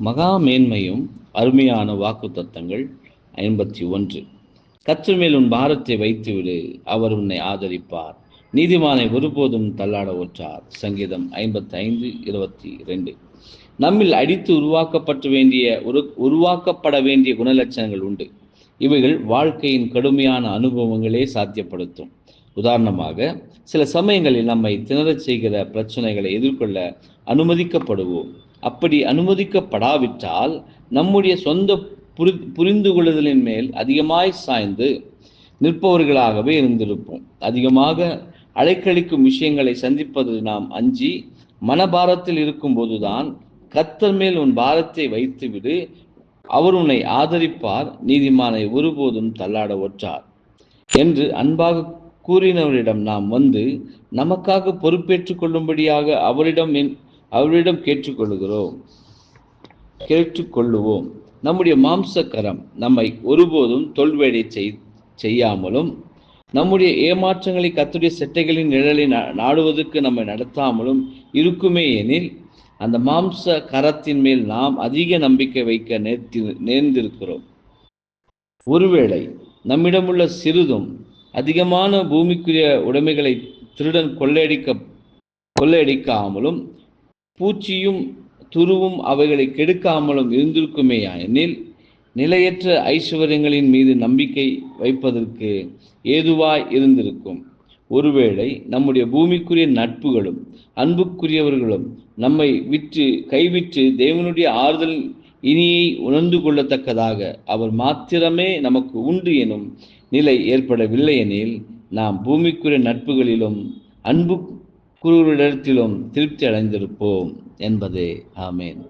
மகா மேன்மையும் அருமையான வாக்குத்தத்தங்கள் 51. கர்த்தர் மேல் உன் பாரத்தை வைத்துவிடு, அவர் உன்னை ஆதரிப்பார். நீதிமானை ஒருபோதும் தள்ளாட ஒற்றார். சங்கீதம் 55:22. நம்மில் அடித்து உருவாக்கப்பட வேண்டிய குணலட்சணங்கள் உண்டு. இவைகள் வாழ்க்கையின் கடுமையான அனுபவங்களே சாத்தியப்படுத்தும். உதாரணமாக, சில சமயங்களில் நம்மை திணறச் செய்கிற பிரச்சனைகளை எதிர்கொள்ள அனுமதிக்கப்படுவோம். அப்படி அனுமதிக்கப்படாவிட்டால் நம்முடைய சொந்த புரிந்து கொள்ளுதலின் மேல் அதிகமாய் சாய்ந்து நிற்பவர்களாகவே இருந்திருப்போம். அதிகமாக அலைக்கழிக்கும் விஷயங்களை சந்திப்பது நாம் அஞ்சி மனபாரத்தில் இருக்கும் போதுதான் கர்த்தர் மேல் உன் பாரத்தை வைத்துவிடு, அவர் உன்னை ஆதரிப்பார், நீதிமானை ஒருபோதும் தள்ளாட ஒற்றார் என்று அன்பாக கூறினவரிடம் நாம் வந்து நமக்காக பொறுப்பேற்றுக் கொள்ளும்படியாக அவரிடம் கேட்டுக்கொள்ளுவோம். நம்முடைய மாம்சக்கரம் நம்மை ஒருபோதும் தோல்வேடை செய்யாமலும், நம்முடைய ஏமாற்றங்களை கர்த்தருடைய செட்டைகளின் நிழலை நாடுவதற்கு நம்மை நடத்தாமலும் இருக்குமே எனில், அந்த மாம்ச கரத்தின் மேல் நாம் அதிக நம்பிக்கை வைக்க நேர்ந்திருக்கிறோம். ஒருவேளை நம்மிடமுள்ள சிறிதும் அதிகமான பூமிக்குரிய உடைமைகளை திருடன் கொள்ளையடிக்காமலும், பூச்சியும் துருவும் அவைகளை கெடுக்காமலும் இருந்திருக்குமே எனில், நிலையற்ற ஐஸ்வர்யங்களின் மீது நம்பிக்கை வைப்பதற்கு ஏதுவாய் இருந்திருக்கும். ஒருவேளை நம்முடைய பூமிக்குரிய நட்புகளும் அன்புக்குரியவர்களும் நம்மை கைவிட்டு தேவனுடைய ஆறுதல் இனியை உணர்ந்து கொள்ளத்தக்கதாக அவர் மாத்திரமே நமக்கு உண்டு எனும் நிலை ஏற்படவில்லை எனில், நாம் பூமிக்குரிய நட்புகளிலும் அன்புக்குரியவரிடத்திலும் திருப்தி அடைந்திருப்போம் என்பதே. ஆமேன்.